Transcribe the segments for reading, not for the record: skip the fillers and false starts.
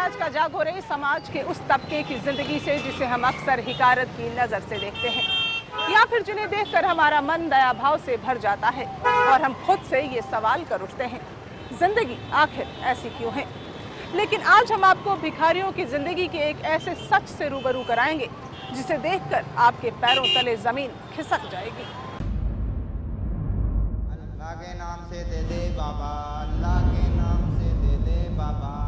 आज का जागो रे समाज के उस तबके की जिंदगी से जिसे हम अक्सर हिकारत की नजर से देखते हैं या फिर जिन्हें देखकर हमारा मन दया भाव से भर जाता है और हम खुद से ये सवाल कर उठते हैं, जिंदगी आखिर ऐसी क्यों है। लेकिन आज हम आपको भिखारियों की जिंदगी के एक ऐसे सच से रूबरू कराएंगे जिसे देखकर आपके पैरों तले जमीन खिसक जाएगी। अल्लाह के नाम से दे दे बाबा, अल्लाह के नाम से दे दे बाबा।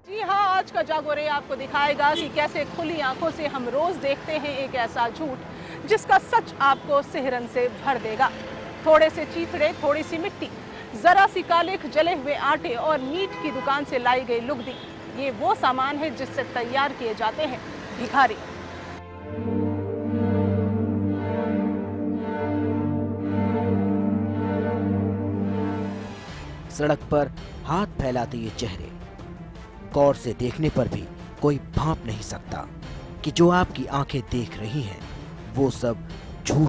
जी हाँ, आज का जागो रे आपको दिखाएगा कि कैसे खुली आंखों से हम रोज देखते हैं एक ऐसा झूठ जिसका सच आपको सिहरन से भर देगा। थोड़े से चीथड़े, थोड़ी सी मिट्टी, जरा सी कालिख, जले हुए आटे और मीट की दुकान से लाई गई लुगदी, ये वो सामान है जिससे तैयार किए जाते हैं भिखारी। सड़क पर हाथ फैलाते ये चेहरे, गौर से देखने पर भी कोई भांप नहीं सकता कि जो आपकी आंखें देख रही हैं वो सब झूठ।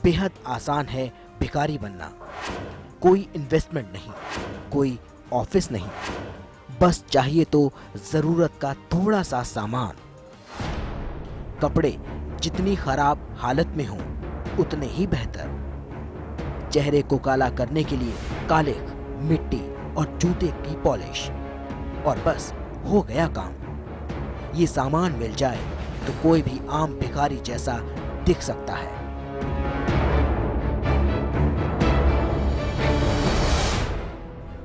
बेहद आसान है भिखारी बनना। कोई इन्वेस्टमेंट नहीं, कोई ऑफिस नहीं, बस चाहिए तो जरूरत का थोड़ा सा सामान। कपड़े जितनी खराब हालत में हों उतने ही बेहतर। चेहरे को काला करने के लिए कालिख, मिट्टी और जूते की पॉलिश, और बस हो गया काम। ये सामान मिल जाए तो कोई भी आम भिखारी जैसा दिख सकता है।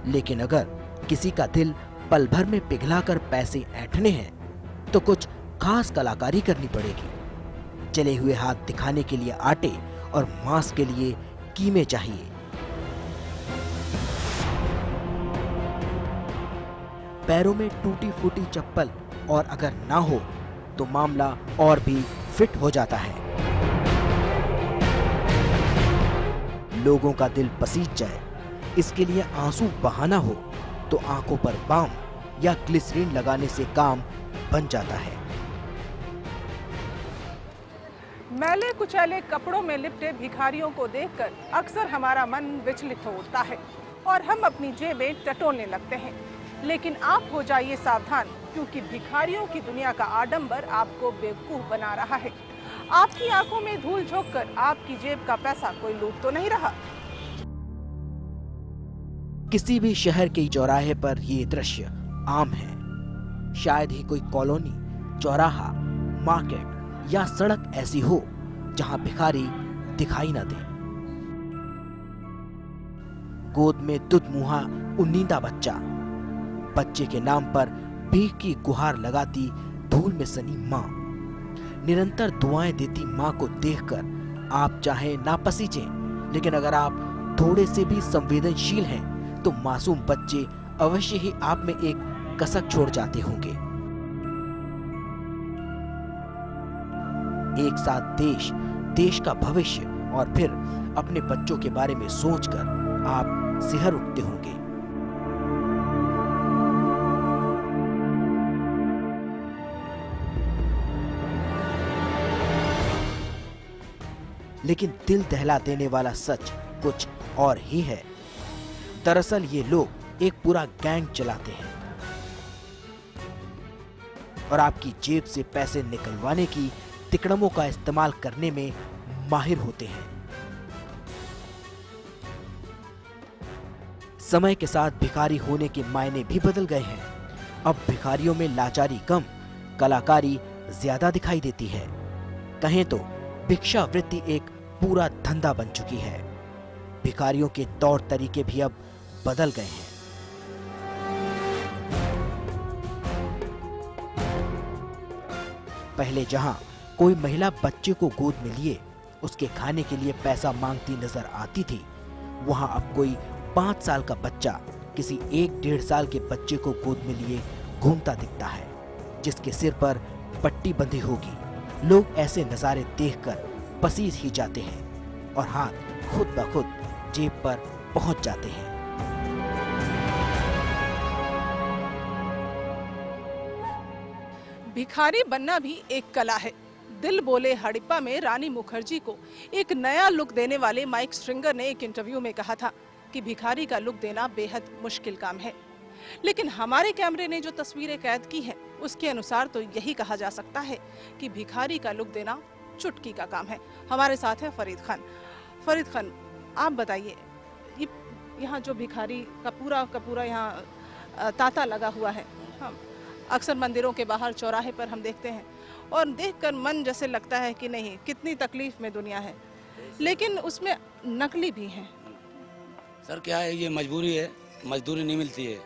लेकिन अगर किसी का दिल पल भर में पिघलाकर पैसे ऐंठने हैं तो कुछ खास कलाकारी करनी पड़ेगी। जले हुए हाथ दिखाने के लिए आटे और मांस के लिए कीमे चाहिए। पैरों में टूटी फूटी चप्पल और अगर ना हो तो मामला और भी फिट हो जाता है। लोगों का दिल पसीज जाए, इसके लिए आंसू बहाना हो तो आंखों पर बाम या ग्लिसरीन लगाने से काम बन जाता है। मैले कुचैले कपड़ों में लिपटे भिखारियों को देखकर अक्सर हमारा मन विचलित हो उठता है और हम अपनी जेबें टटोलने लगते हैं। लेकिन आप हो जाइए सावधान, क्योंकि भिखारियों की दुनिया का आडंबर आपको बेवकूफ बना रहा है। आपकी आंखों में धूल झोंककर आपकी जेब का पैसा कोई लूट तो नहीं रहा। किसी भी शहर के चौराहे पर ये दृश्य आम है। शायद ही कोई कॉलोनी, चौराहा, मार्केट या सड़क ऐसी हो जहां भिखारी दिखाई न दे। गोद में दुधमुहा उन्नीदा बच्चा, बच्चे के नाम पर भीख की गुहार लगाती धूल में सनी माँ, निरंतर दुआएं देती माँ को देखकर आप चाहे ना पसीजें, लेकिन अगर आप थोड़े से भी संवेदनशील हैं तो मासूम बच्चे अवश्य ही आप में एक कसक छोड़ जाते होंगे। एक साथ देश का भविष्य और फिर अपने बच्चों के बारे में सोचकर आप सिहर उठते होंगे। लेकिन दिल दहला देने वाला सच कुछ और ही है। दरअसल ये लोग एक पूरा गैंग चलाते हैं और आपकी जेब से पैसे निकलवाने की तिकड़मों का इस्तेमाल करने में माहिर होते हैं। समय के साथ भिखारी होने के मायने भी बदल गए हैं। अब भिखारियों में लाचारी कम, कलाकारी ज्यादा दिखाई देती है। कहें तो भिक्षा वृत्ति एक पूरा धंधा बन चुकी है। भिखारियों के तौर तरीके भी अब बदल गए हैं। पहले जहां कोई महिला बच्चे को गोद में लिए उसके खाने के लिए पैसा मांगती नजर आती थी, वहां अब कोई 5 साल का बच्चा किसी 1-1.5 साल के बच्चे को गोद में लिए घूमता दिखता है, जिसके सिर पर पट्टी बंधी होगी। लोग ऐसे नजारे देखकर पसीज ही जाते हैं और हाथ खुद ब खुद जेब पर पहुंच जाते हैं। भिखारी बनना भी एक कला है। दिल बोले हड़प्पा में रानी मुखर्जी को एक नया लुक देने वाले माइक स्ट्रिंगर ने एक इंटरव्यू में कहा था कि भिखारी का लुक देना बेहद मुश्किल काम है। लेकिन हमारे कैमरे ने जो तस्वीरें कैद की हैं, उसके अनुसार तो यही कहा जा सकता है कि भिखारी का लुक देना चुटकी का काम है। हमारे साथ है फरीद खान। फरीद खान, आप बताइए, यहाँ जो भिखारी का पूरा यहाँ तांता लगा हुआ है, हम अक्सर मंदिरों के बाहर चौराहे पर हम देखते हैं और देखकर मन जैसे लगता है कि नहीं, कितनी तकलीफ में दुनिया है, लेकिन उसमें नकली भी हैं। सर क्या है, ये मजबूरी है, मजदूरी नहीं मिलती है।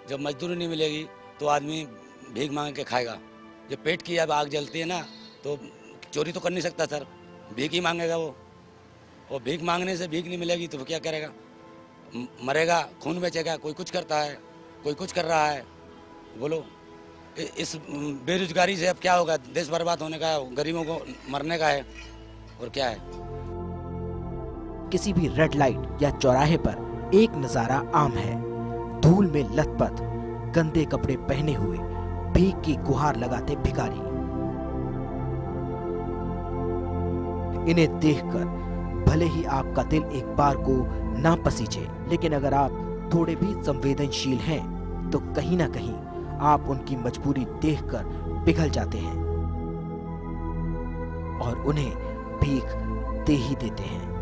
जब मजदूरी नहीं मिलेगी तो आदमी भीख मांग के खाएगा। जब पेट की अब आग जलती है ना, तो चोरी तो कर नहीं सकता सर, भीख ही मांगेगा वो। और भीख मांगने से भीख नहीं मिलेगी तो क्या करेगा, मरेगा, खून बेचेगा। कोई कुछ करता है, कोई कुछ कर रहा है। बोलो, इस बेरोजगारी से अब क्या होगा? देश बर्बाद होने का, गरीबों को मरने का है, और क्या है। किसी भी रेड लाइट या चौराहे पर एक नजारा आम है। धूल में लथपथ, गंदे कपड़े पहने हुए, भीख की गुहार लगाते भिखारी। इन्हें देखकर भले ही आपका दिल एक बार को ना पसीजे, लेकिन अगर आप थोड़े भी संवेदनशील हैं तो कहीं ना कहीं आप उनकी मजबूरी देखकर पिघल जाते हैं और उन्हें भीख दे ही देते हैं।